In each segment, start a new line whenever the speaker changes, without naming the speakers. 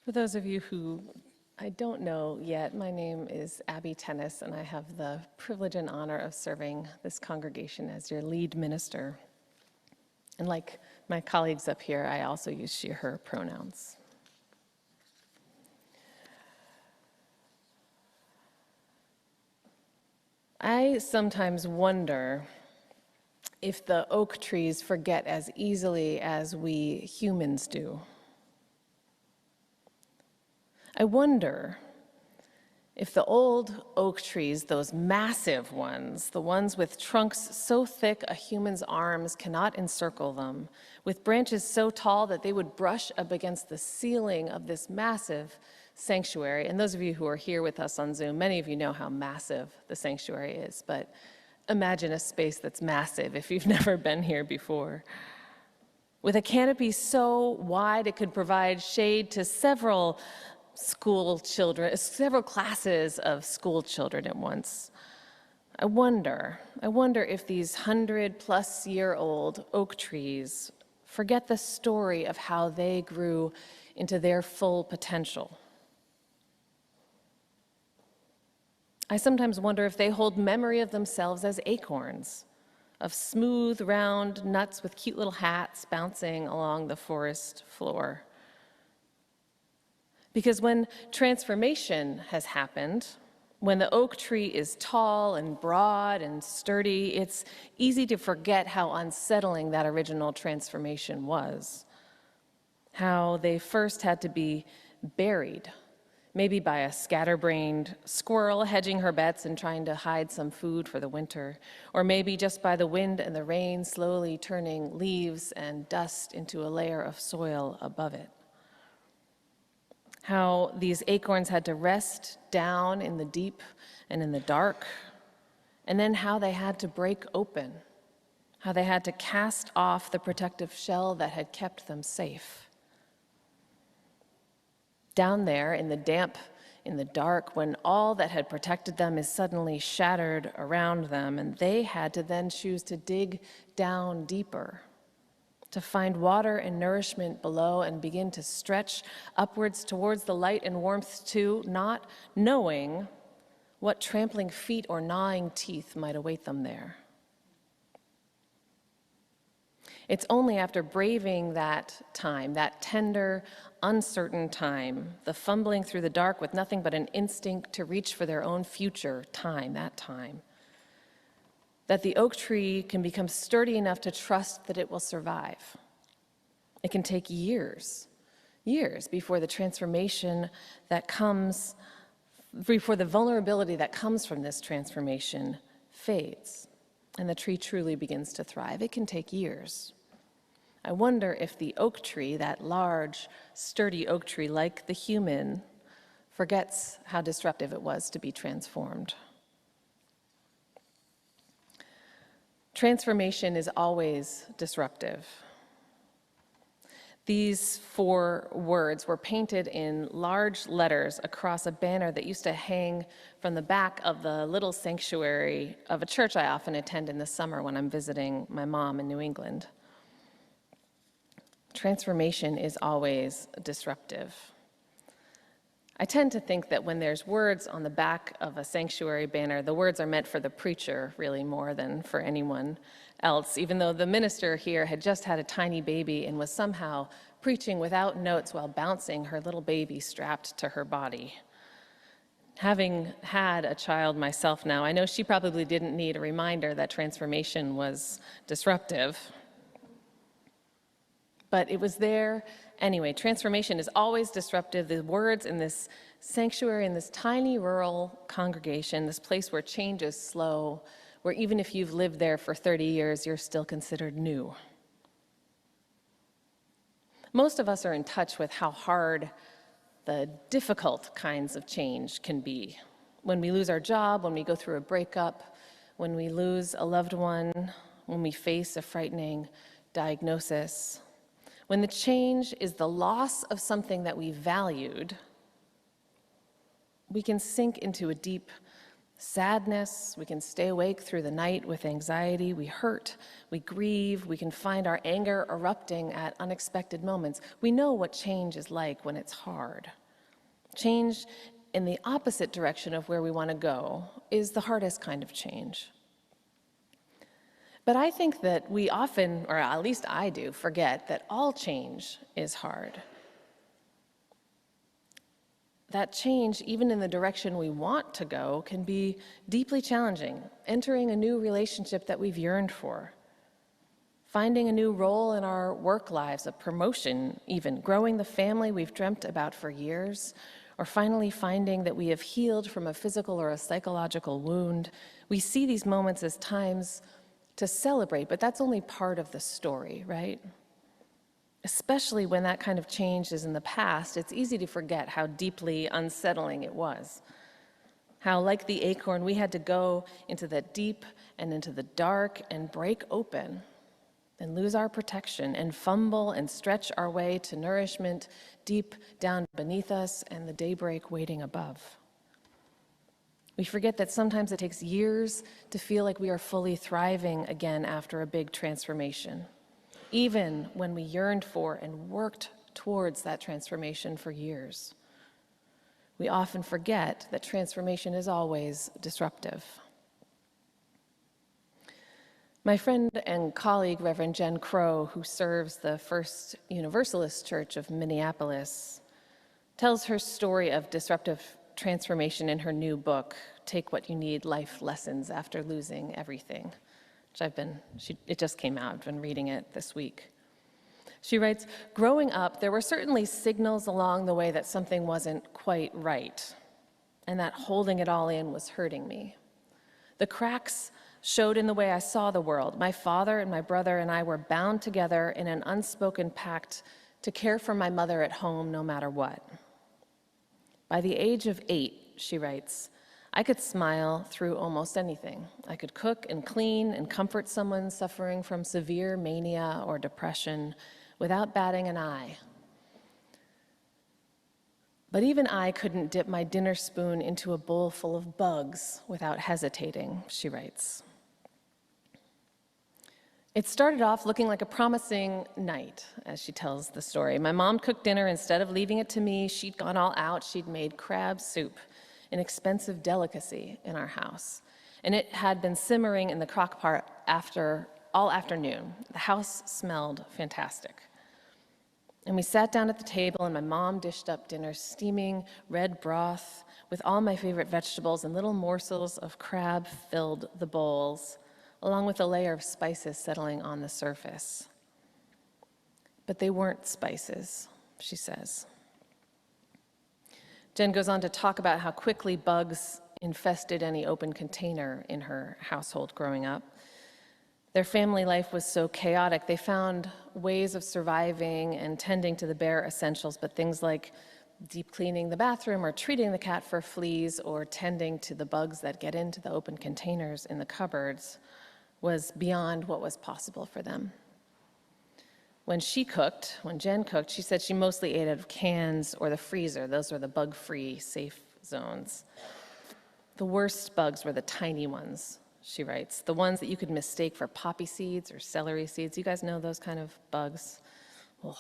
For those of you who I don't know yet, my name is Abbey Tennis, and I have the privilege and honor of serving this congregation as your lead minister. And like my colleagues up here, I also use she, her pronouns. I sometimes wonder if the oak trees forget as easily as we humans do. I wonder if the old oak trees, those massive ones, the ones with trunks so thick a human's arms cannot encircle them, with branches so tall that they would brush up against the ceiling of this massive sanctuary. And those of you who are here with us on Zoom, many of you know how massive the sanctuary is, but imagine a space that's massive if you've never been here before. With a canopy so wide it could provide shade to several classes of school children at once. I wonder if these 100-plus-year-old oak trees forget the story of how they grew into their full potential. I sometimes wonder if they hold memory of themselves as acorns, of smooth, round nuts with cute little hats bouncing along the forest floor. Because when transformation has happened, when the oak tree is tall and broad and sturdy, it's easy to forget how unsettling that original transformation was. How they first had to be buried, maybe by a scatterbrained squirrel hedging her bets and trying to hide some food for the winter, or maybe just by the wind and the rain slowly turning leaves and dust into a layer of soil above it. How these acorns had to rest down in the deep and in the dark, and then how they had to break open, how they had to cast off the protective shell that had kept them safe. Down there in the damp, in the dark, when all that had protected them is suddenly shattered around them, and they had to then choose to dig down deeper, to find water and nourishment below and begin to stretch upwards towards the light and warmth too, not knowing what trampling feet or gnawing teeth might await them there. It's only after braving that time, that tender, uncertain time, the fumbling through the dark with nothing but an instinct to reach for their own future time, that the oak tree can become sturdy enough to trust that it will survive. It can take years before the transformation that comes, before the vulnerability that comes from this transformation fades and the tree truly begins to thrive. It can take years. I wonder if the oak tree, that large, sturdy oak tree like the human, forgets how disruptive it was to be transformed. Transformation is always disruptive. These 4 words were painted in large letters across a banner that used to hang from the back of the little sanctuary of a church I often attend in the summer when I'm visiting my mom in New England. Transformation is always disruptive. I tend to think that when there's words on the back of a sanctuary banner, the words are meant for the preacher really more than for anyone else, even though the minister here had just had a tiny baby and was somehow preaching without notes while bouncing her little baby strapped to her body. Having had a child myself now, I know she probably didn't need a reminder that transformation was disruptive. But it was there anyway. Transformation is always disruptive. The words in this sanctuary, in this tiny rural congregation, this place where change is slow, where even if you've lived there for 30 years, you're still considered new. Most of us are in touch with how hard the difficult kinds of change can be. When we lose our job, when we go through a breakup, when we lose a loved one, when we face a frightening diagnosis. When the change is the loss of something that we valued, we can sink into a deep sadness. We can stay awake through the night with anxiety. We hurt, we grieve. We can find our anger erupting at unexpected moments. We know what change is like when it's hard. Change in the opposite direction of where we want to go is the hardest kind of change. But I think that we often, or at least I do, forget that all change is hard. That change, even in the direction we want to go, can be deeply challenging. Entering a new relationship that we've yearned for, finding a new role in our work lives, a promotion even, growing the family we've dreamt about for years, or finally finding that we have healed from a physical or a psychological wound. We see these moments as times to celebrate, but that's only part of the story, right? Especially when that kind of change is in the past, it's easy to forget how deeply unsettling it was. How, like the acorn, we had to go into the deep and into the dark and break open and lose our protection and fumble and stretch our way to nourishment deep down beneath us and the daybreak waiting above. We forget that sometimes it takes years to feel like we are fully thriving again after a big transformation, even when we yearned for and worked towards that transformation for years. We often forget that transformation is always disruptive. My friend and colleague, Reverend Jen Crow, who serves the First Universalist Church of Minneapolis, tells her story of disruptive transformation in her new book, Take What You Need, Life Lessons After Losing Everything, which it just came out. I've been reading it this week. She writes, growing up, there were certainly signals along the way that something wasn't quite right, and that holding it all in was hurting me. The cracks showed in the way I saw the world. My father and my brother and I were bound together in an unspoken pact to care for my mother at home no matter what. By the age of 8, she writes, I could smile through almost anything. I could cook and clean and comfort someone suffering from severe mania or depression without batting an eye. But even I couldn't dip my dinner spoon into a bowl full of bugs without hesitating, she writes. It started off looking like a promising night, as she tells the story. My mom cooked dinner. Instead of leaving it to me, she'd gone all out. She'd made crab soup, an expensive delicacy in our house. And it had been simmering in the crock pot all afternoon. The house smelled fantastic. And we sat down at the table, and my mom dished up dinner, steaming red broth with all my favorite vegetables, and little morsels of crab filled the bowls, along with a layer of spices settling on the surface. But they weren't spices, she says. Jen goes on to talk about how quickly bugs infested any open container in her household growing up. Their family life was so chaotic, they found ways of surviving and tending to the bare essentials, but things like deep cleaning the bathroom or treating the cat for fleas or tending to the bugs that get into the open containers in the cupboards was beyond what was possible for them. When Jen cooked, she said she mostly ate out of cans or the freezer. Those were the bug-free, safe zones. The worst bugs were the tiny ones, she writes, the ones that you could mistake for poppy seeds or celery seeds. You guys know those kind of bugs? Ugh.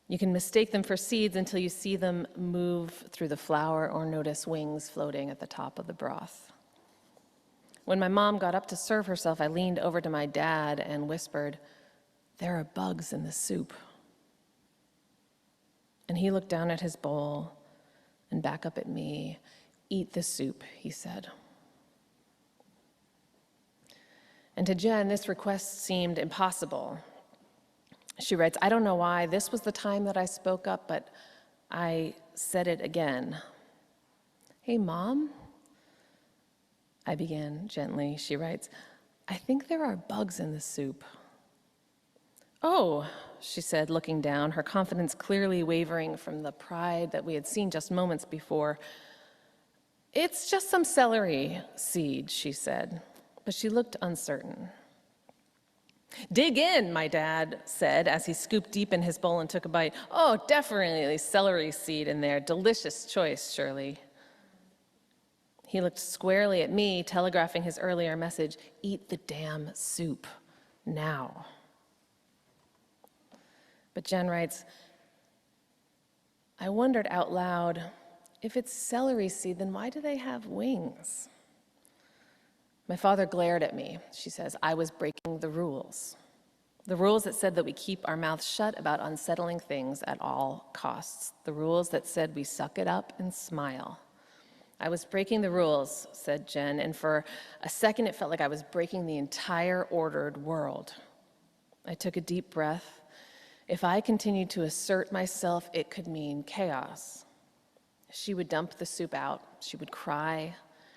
You can mistake them for seeds until you see them move through the flour or notice wings floating at the top of the broth. When my mom got up to serve herself, I leaned over to my dad and whispered, "There are bugs in the soup." And he looked down at his bowl and back up at me. "Eat the soup," he said. And to Jen, this request seemed impossible. She writes, "I don't know why this was the time that I spoke up, but I said it again. 'Hey, Mom,' I began gently," she writes, "I think there are bugs in the soup." "Oh," she said, looking down, her confidence clearly wavering from the pride that we had seen just moments before. "It's just some celery seed," she said, but she looked uncertain. "Dig in," my dad said as he scooped deep in his bowl and took a bite. "Oh, definitely celery seed in there. Delicious choice, Shirley." He looked squarely at me, telegraphing his earlier message, "Eat the damn soup, now." But Jen writes, "I wondered out loud, if it's celery seed, then why do they have wings?" My father glared at me. She says, "I was breaking the rules. The rules that said that we keep our mouths shut about unsettling things at all costs. The rules that said we suck it up and smile. I was breaking the rules," said Jen, "and for a second it felt like I was breaking the entire ordered world." I took a deep breath. If I continued to assert myself, it could mean chaos. She would dump the soup out. She would cry.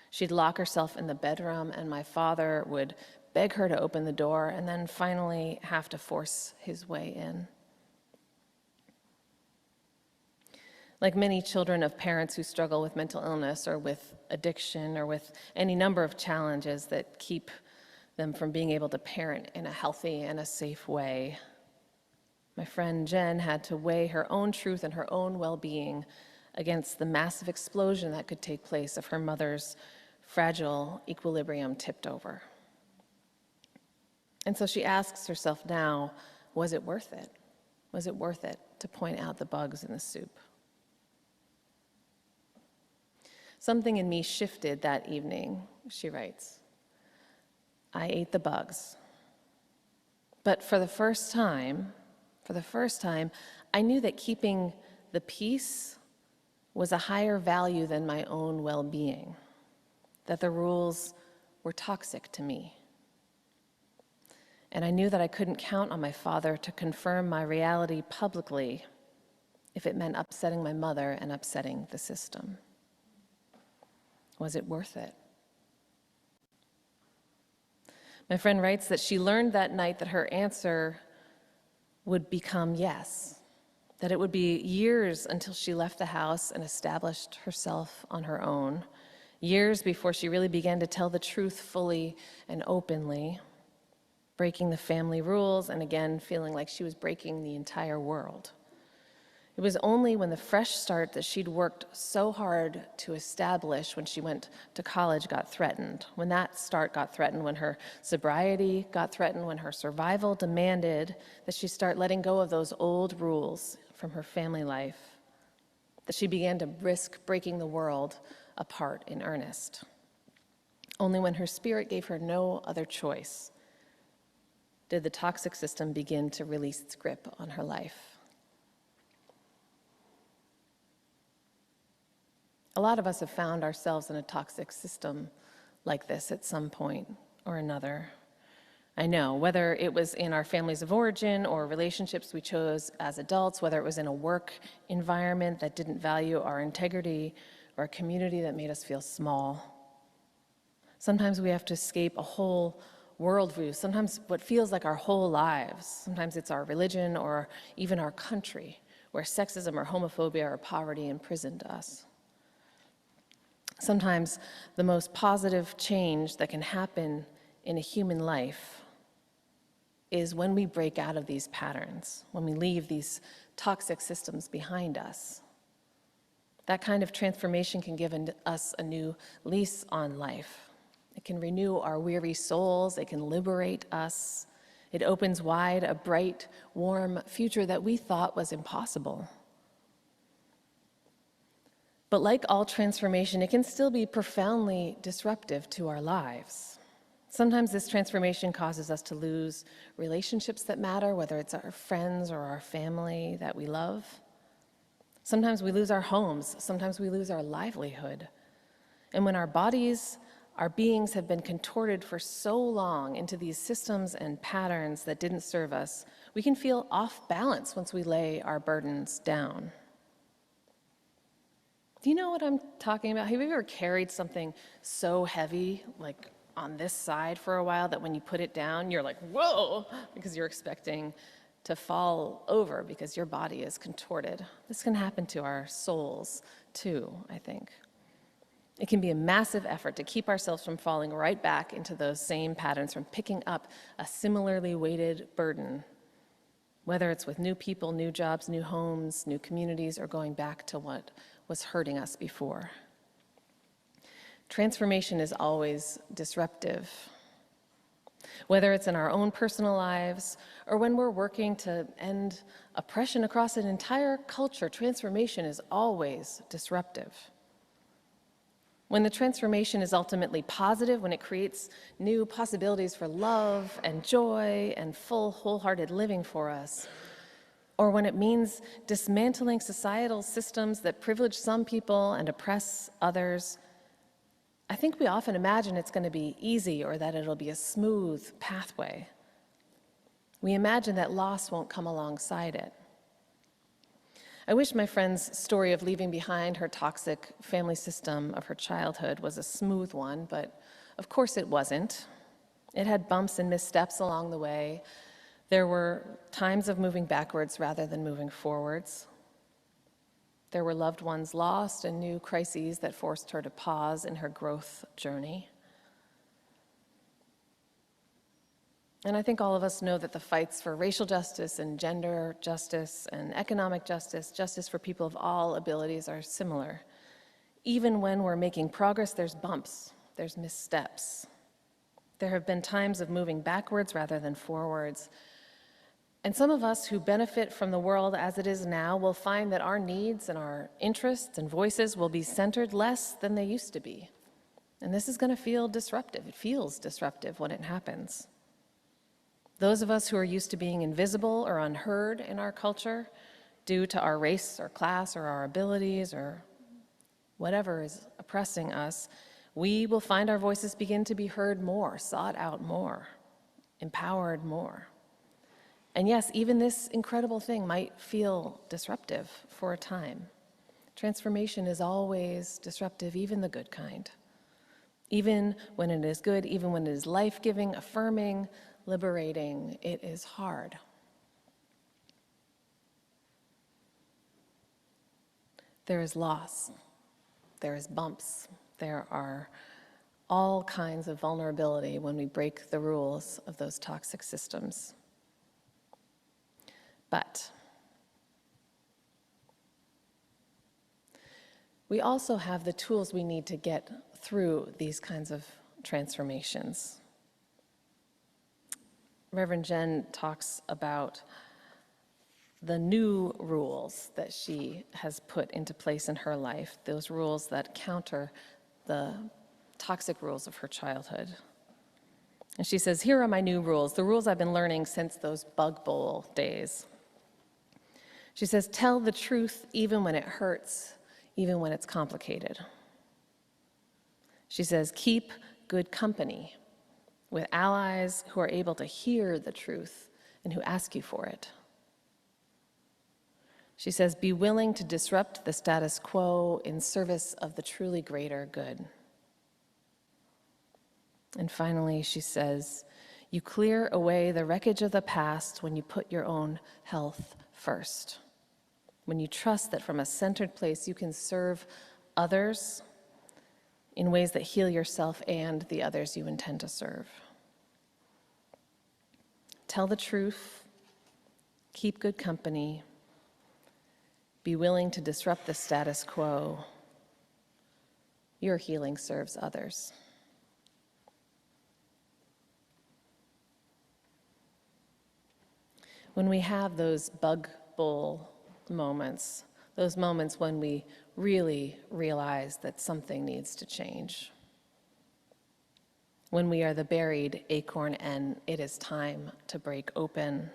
She'd lock herself in the bedroom, and my father would beg her to open the door and then finally have to force his way in. Like many children of parents who struggle with mental illness or with addiction or with any number of challenges that keep them from being able to parent in a healthy and a safe way, my friend Jen had to weigh her own truth and her own well-being against the massive explosion that could take place if her mother's fragile equilibrium tipped over. And so she asks herself now, was it worth it? Was it worth it to point out the bugs in the soup? Something in me shifted that evening, she writes. I ate the bugs. But for the first time, I knew that keeping the peace was a higher value than my own well-being, that the rules were toxic to me. And I knew that I couldn't count on my father to confirm my reality publicly if it meant upsetting my mother and upsetting the system. Was it worth it? My friend writes that she learned that night that her answer would become yes, that it would be years until she left the house and established herself on her own, years before she really began to tell the truth fully and openly, breaking the family rules and again feeling like she was breaking the entire world. It was only when the fresh start that she'd worked so hard to establish when she went to college got threatened, when that start got threatened, when her sobriety got threatened, when her survival demanded that she start letting go of those old rules from her family life, that she began to risk breaking the world apart in earnest. Only when her spirit gave her no other choice did the toxic system begin to release its grip on her life. A lot of us have found ourselves in a toxic system like this at some point or another. I know, whether it was in our families of origin or relationships we chose as adults, whether it was in a work environment that didn't value our integrity or a community that made us feel small. Sometimes we have to escape a whole worldview, sometimes what feels like our whole lives. Sometimes it's our religion or even our country, where sexism or homophobia or poverty imprisoned us. Sometimes the most positive change that can happen in a human life is when we break out of these patterns, when we leave these toxic systems behind us. That kind of transformation can give us a new lease on life. It can renew our weary souls. It can liberate us. It opens wide a bright, warm future that we thought was impossible. But like all transformation, it can still be profoundly disruptive to our lives. Sometimes this transformation causes us to lose relationships that matter, whether it's our friends or our family that we love. Sometimes we lose our homes. Sometimes we lose our livelihood. And when our bodies, our beings have been contorted for so long into these systems and patterns that didn't serve us, we can feel off balance once we lay our burdens down. Do you know what I'm talking about? Have you ever carried something so heavy, like on this side for a while, that when you put it down, you're like, whoa, because you're expecting to fall over because your body is contorted? This can happen to our souls too, I think. It can be a massive effort to keep ourselves from falling right back into those same patterns, from picking up a similarly weighted burden, whether it's with new people, new jobs, new homes, new communities, or going back to what was hurting us before. Transformation is always disruptive. Whether it's in our own personal lives or when we're working to end oppression across an entire culture, transformation is always disruptive. When the transformation is ultimately positive, when it creates new possibilities for love and joy and full, wholehearted living for us, or when it means dismantling societal systems that privilege some people and oppress others, I think we often imagine it's going to be easy or that it'll be a smooth pathway. We imagine that loss won't come alongside it. I wish my friend's story of leaving behind her toxic family system of her childhood was a smooth one, but of course it wasn't. It had bumps and missteps along the way. There were times of moving backwards rather than moving forwards. There were loved ones lost and new crises that forced her to pause in her growth journey. And I think all of us know that the fights for racial justice and gender justice and economic justice, justice for people of all abilities are similar. Even when we're making progress, there's bumps, there's missteps. There have been times of moving backwards rather than forwards. And some of us who benefit from the world as it is now will find that our needs and our interests and voices will be centered less than they used to be. And this is going to feel disruptive. It feels disruptive when it happens. Those of us who are used to being invisible or unheard in our culture due to our race or class or our abilities or whatever is oppressing us, we will find our voices begin to be heard more, sought out more, empowered more. And yes, even this incredible thing might feel disruptive for a time. Transformation is always disruptive, even the good kind. Even when it is good, even when it is life-giving, affirming, liberating, it is hard. There is loss, there is bumps, there are all kinds of vulnerability when we break the rules of those toxic systems. But we also have the tools we need to get through these kinds of transformations. Reverend Jen talks about the new rules that she has put into place in her life, those rules that counter the toxic rules of her childhood. And she says, here are my new rules, the rules I've been learning since those bug bowl days. She says, tell the truth even when it hurts, even when it's complicated. She says, keep good company with allies who are able to hear the truth and who ask you for it. She says, be willing to disrupt the status quo in service of the truly greater good. And finally, she says, you clear away the wreckage of the past when you put your own health first. When you trust that from a centered place you can serve others in ways that heal yourself and the others you intend to serve. Tell the truth, keep good company, be willing to disrupt the status quo. Your healing serves others. When we have those bug bowl moments, those moments when we really realize that something needs to change, when we are the buried acorn and it is time to break open,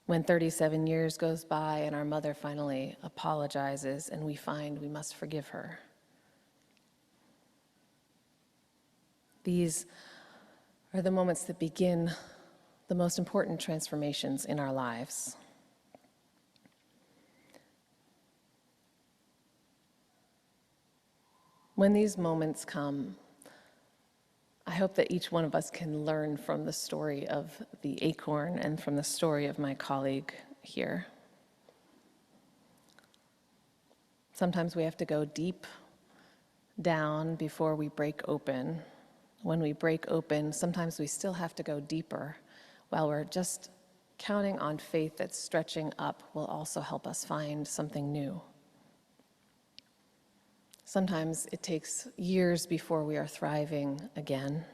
when 37 years goes by and our mother finally apologizes and we find we must forgive her. These are the moments that begin the most important transformations in our lives. When these moments come, I hope that each one of us can learn from the story of the acorn and from the story of my colleague here. Sometimes we have to go deep down before we break open. When we break open, sometimes we still have to go deeper while we're just counting on faith that stretching up will also help us find something new. Sometimes it takes years before we are thriving again.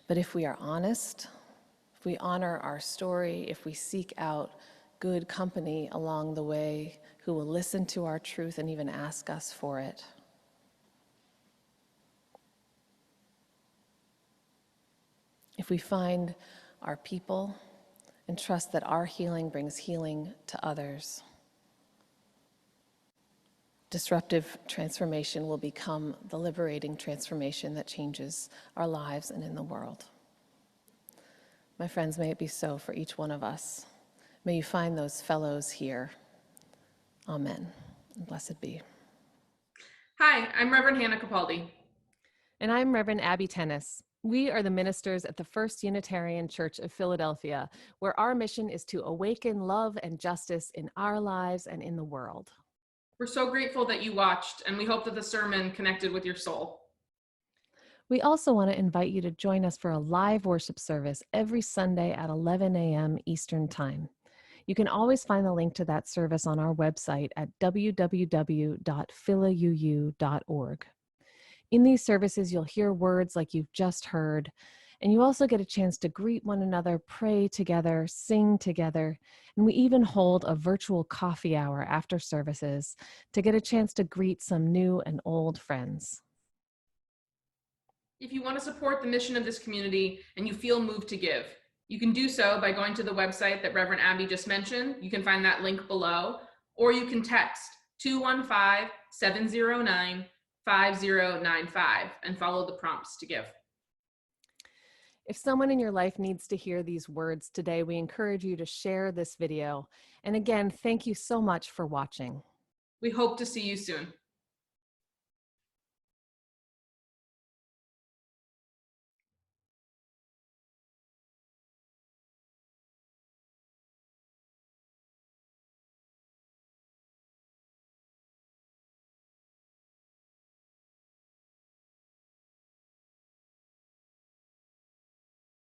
But if we are honest, if we honor our story, if we seek out good company along the way who will listen to our truth and even ask us for it, if we find our people and trust that our healing brings healing to others, disruptive transformation will become the liberating transformation that changes our lives and in the world. My friends, may it be so for each one of us. May you find those fellows here. Amen. And blessed be.
Hi, I'm Reverend Hannah Capaldi.
And I'm Reverend Abbey Tennis. We are the ministers at the First Unitarian Church of Philadelphia, where our mission is to awaken love and justice in our lives and in the world.
We're so grateful that you watched, and we hope that the sermon connected with your soul.
We also want to invite you to join us for a live worship service every Sunday at 11 a.m. Eastern Time. You can always find the link to that service on our website at www.philauu.org. In these services, you'll hear words like you've just heard, and you also get a chance to greet one another, pray together, sing together, and we even hold a virtual coffee hour after services to get a chance to greet some new and old friends.
If you want to support the mission of this community and you feel moved to give, you can do so by going to the website that Reverend Abbey just mentioned. You can find that link below, or you can text 215-709-5095 and follow the prompts to give.
If someone in your life needs to hear these words today, we encourage you to share this video. And again, thank you so much for watching.
We hope to see you soon.